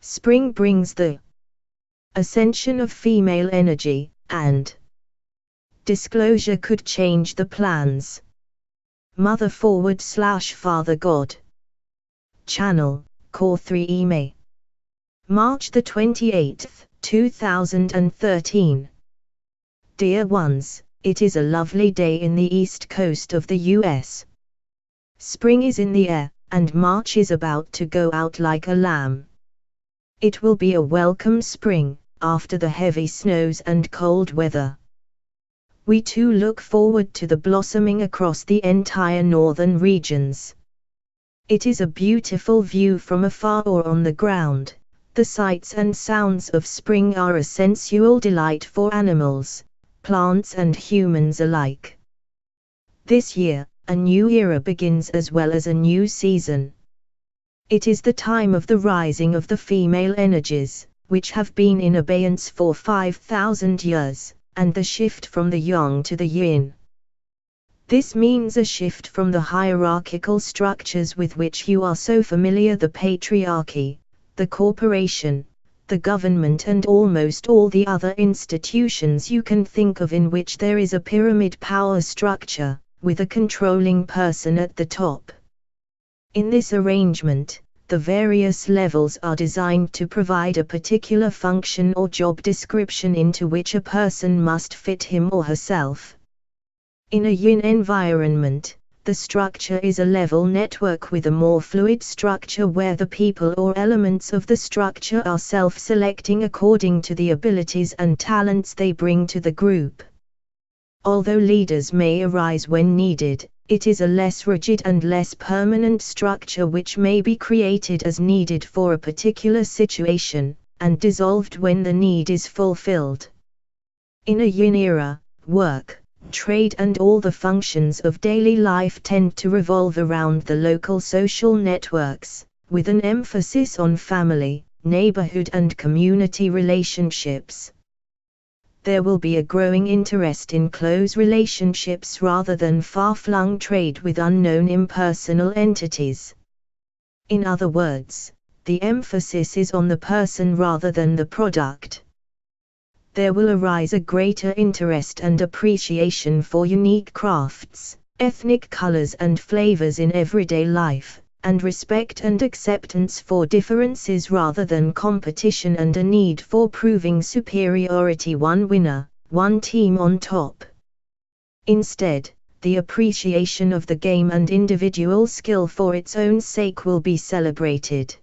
Spring brings the ascension of female energy, and disclosure could change the plans. Mother/Father God. Channel, Core 3 May. March the 28th, 2013. Dear ones, it is a lovely day in the east coast of the US. Spring is in the air, and March is about to go out like a lamb. It will be a welcome spring, after the heavy snows and cold weather. We too look forward to the blossoming across the entire northern regions. It is a beautiful view from afar or on the ground. The sights and sounds of spring are a sensual delight for animals, plants and humans alike. This year, a new era begins as well as a new season. It is the time of the rising of the female energies, which have been in abeyance for 5,000 years, and the shift from the yang to the yin. This means a shift from the hierarchical structures with which you are so familiar: the patriarchy, the corporation, the government, and almost all the other institutions you can think of in which there is a pyramid power structure, with a controlling person at the top. In this arrangement, the various levels are designed to provide a particular function or job description into which a person must fit him or herself. In a yin environment, the structure is a level network with a more fluid structure where the people or elements of the structure are self-selecting according to the abilities and talents they bring to the group. Although leaders may arise when needed, it is a less rigid and less permanent structure which may be created as needed for a particular situation, and dissolved when the need is fulfilled. In a yin era, work, trade and all the functions of daily life tend to revolve around the local social networks, with an emphasis on family, neighborhood and community relationships. There will be a growing interest in close relationships rather than far-flung trade with unknown impersonal entities. In other words, the emphasis is on the person rather than the product. There will arise a greater interest and appreciation for unique crafts, ethnic colors and flavors in everyday life, and respect and acceptance for differences rather than competition and a need for proving superiority: one winner, one team on top. Instead, the appreciation of the game and individual skill for its own sake will be celebrated.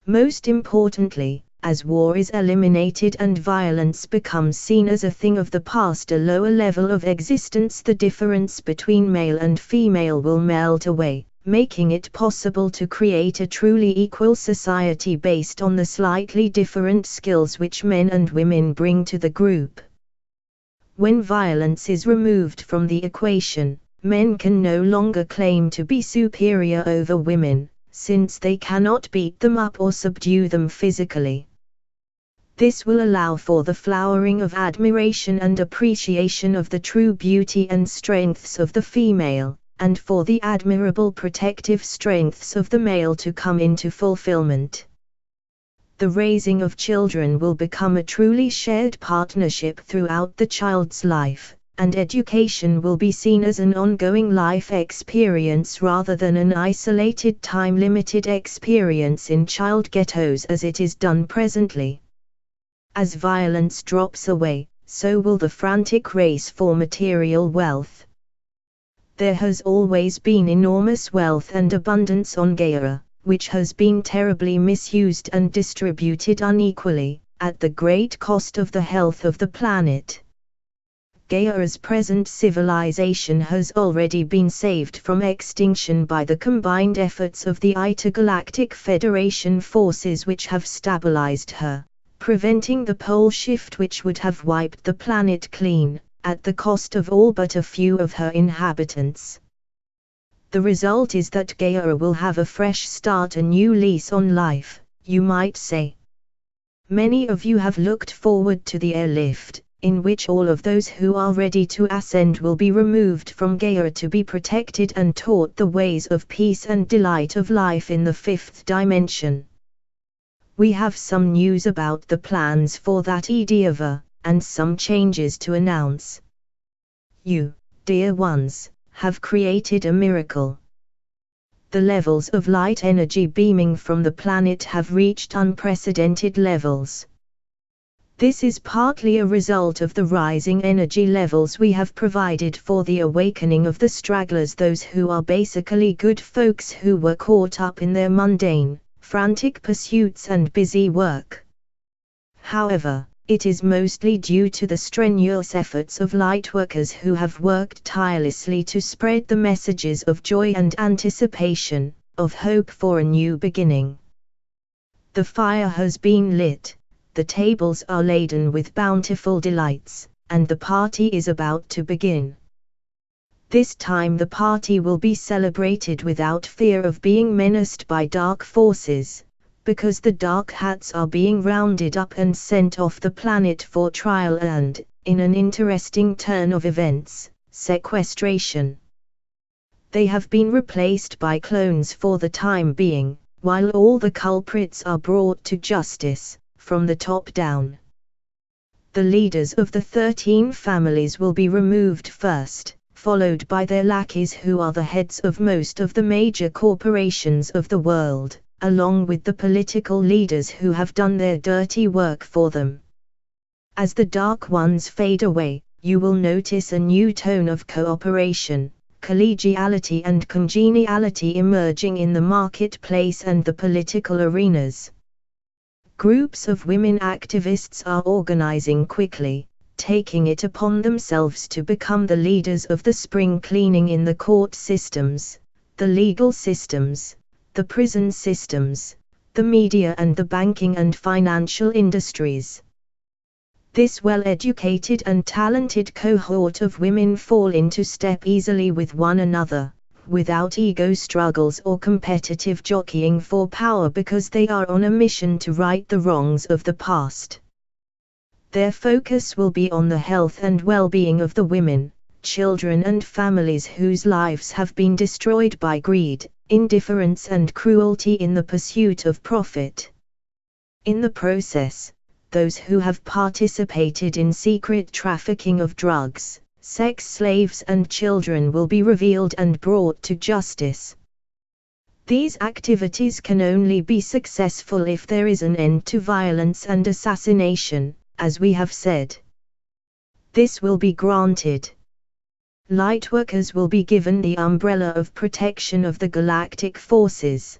Most importantly, as war is eliminated and violence becomes seen as a thing of the past, a lower level of existence, the difference between male and female will melt away, making it possible to create a truly equal society based on the slightly different skills which men and women bring to the group. When violence is removed from the equation, men can no longer claim to be superior over women, since they cannot beat them up or subdue them physically. This will allow for the flowering of admiration and appreciation of the true beauty and strengths of the female, and for the admirable protective strengths of the male to come into fulfillment. The raising of children will become a truly shared partnership throughout the child's life, and education will be seen as an ongoing life experience rather than an isolated time-limited experience in child ghettos as it is done presently. As violence drops away, so will the frantic race for material wealth. There has always been enormous wealth and abundance on Gaia, which has been terribly misused and distributed unequally, at the great cost of the health of the planet. Gaia's present civilization has already been saved from extinction by the combined efforts of the Intergalactic Federation forces which have stabilized her, preventing the pole shift which would have wiped the planet clean, at the cost of all but a few of her inhabitants. The result is that Gaia will have a fresh start, a new lease on life, you might say. Many of you have looked forward to the airlift, in which all of those who are ready to ascend will be removed from Gaia to be protected and taught the ways of peace and delight of life in the fifth dimension. we have some news about the plans for that endeavor, and some changes to announce. You, dear ones, have created a miracle. The levels of light energy beaming from the planet have reached unprecedented levels. This is partly a result of the rising energy levels we have provided for the awakening of the stragglers, those who are basically good folks who were caught up in their mundane, frantic pursuits and busy work. However, it is mostly due to the strenuous efforts of lightworkers who have worked tirelessly to spread the messages of joy and anticipation, of hope for a new beginning. The fire has been lit, the tables are laden with bountiful delights, and the party is about to begin. This time the party will be celebrated without fear of being menaced by dark forces, because the dark hats are being rounded up and sent off the planet for trial and, in an interesting turn of events, sequestration. They have been replaced by clones for the time being, while all the culprits are brought to justice, from the top down. The leaders of the 13 families will be removed first, followed by their lackeys who are the heads of most of the major corporations of the world, along with the political leaders who have done their dirty work for them. As the dark ones fade away, you will notice a new tone of cooperation, collegiality and congeniality emerging in the marketplace and the political arenas. Groups of women activists are organizing quickly, taking it upon themselves to become the leaders of the spring cleaning in the court systems, the legal systems, the prison systems, the media and the banking and financial industries. This well-educated and talented cohort of women fall into step easily with one another, without ego struggles or competitive jockeying for power, because they are on a mission to right the wrongs of the past. Their focus will be on the health and well-being of the women, children and families whose lives have been destroyed by greed, indifference and cruelty in the pursuit of profit. In the process, those who have participated in secret trafficking of drugs, sex slaves and children will be revealed and brought to justice. These activities can only be successful if there is an end to violence and assassination, as we have said. This will be granted. Lightworkers will be given the umbrella of protection of the galactic forces.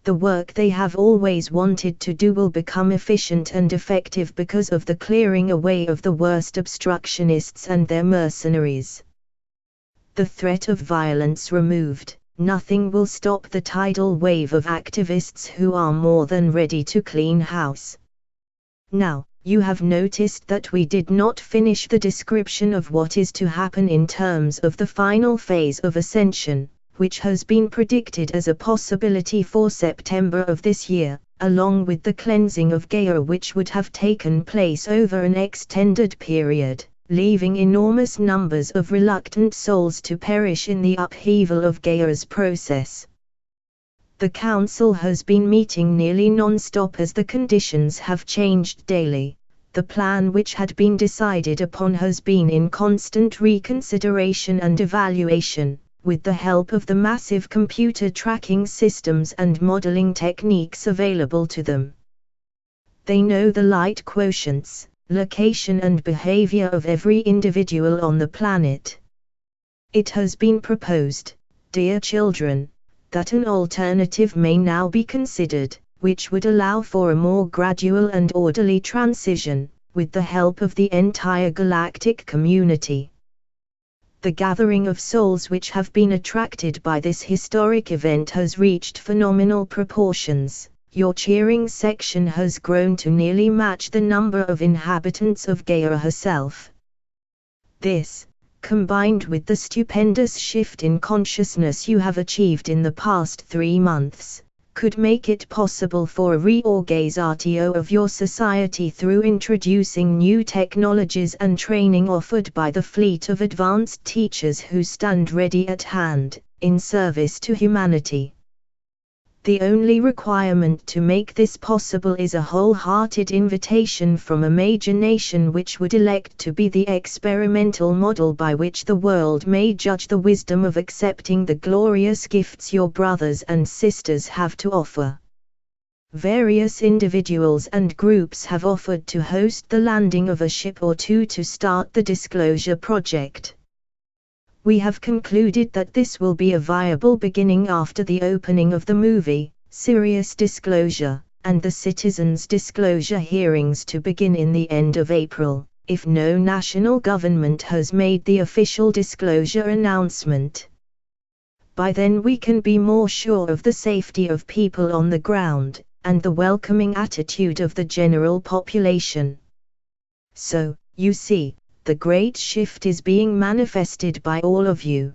The work they have always wanted to do will become efficient and effective because of the clearing away of the worst obstructionists and their mercenaries. The threat of violence removed, nothing will stop the tidal wave of activists who are more than ready to clean house. Now, you have noticed that we did not finish the description of what is to happen in terms of the final phase of ascension, which has been predicted as a possibility for September of this year, along with the cleansing of Gaia, which would have taken place over an extended period, leaving enormous numbers of reluctant souls to perish in the upheaval of Gaia's process. The Council has been meeting nearly non-stop as the conditions have changed daily. The plan which had been decided upon has been in constant reconsideration and evaluation, with the help of the massive computer tracking systems and modeling techniques available to them. They know the light quotients, location and behavior of every individual on the planet. It has been proposed, dear children, that an alternative may now be considered, which would allow for a more gradual and orderly transition, with the help of the entire galactic community. The gathering of souls which have been attracted by this historic event has reached phenomenal proportions. Your cheering section has grown to nearly match the number of inhabitants of Gaia herself. This, combined with the stupendous shift in consciousness you have achieved in the past 3 months, could make it possible for a reorganization of your society through introducing new technologies and training offered by the fleet of advanced teachers who stand ready at hand, in service to humanity. The only requirement to make this possible is a wholehearted invitation from a major nation which would elect to be the experimental model by which the world may judge the wisdom of accepting the glorious gifts your brothers and sisters have to offer. Various individuals and groups have offered to host the landing of a ship or two to start the disclosure project. We have concluded that this will be a viable beginning after the opening of the movie, Serious Disclosure, and the citizens' disclosure hearings to begin in the end of April, if no national government has made the official disclosure announcement. By then we can be more sure of the safety of people on the ground, and the welcoming attitude of the general population. So, you see, the great shift is being manifested by all of you.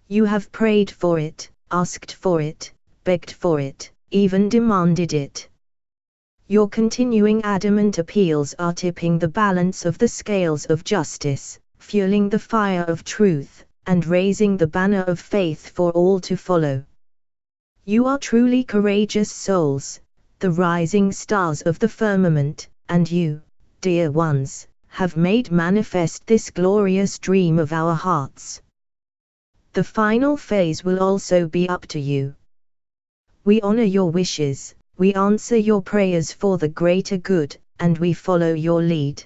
You have prayed for it, asked for it, begged for it, even demanded it. Your continuing adamant appeals are tipping the balance of the scales of justice, fueling the fire of truth, and raising the banner of faith for all to follow. You are truly courageous souls, the rising stars of the firmament, and you, dear ones, have made manifest this glorious dream of our hearts. The final phase will also be up to you. We honor your wishes, we answer your prayers for the greater good, and we follow your lead.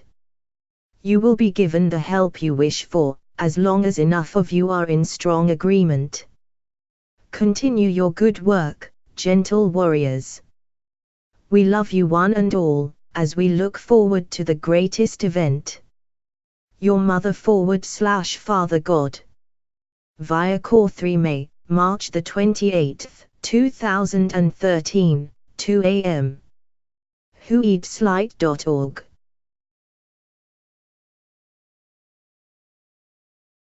You will be given the help you wish for, as long as enough of you are in strong agreement. Continue your good work, gentle warriors. We love you one and all, as we look forward to the greatest event. Your Mother/Father God. Via Core 3 May, March the 28th, 2013, 2 a.m. whoeadslight.org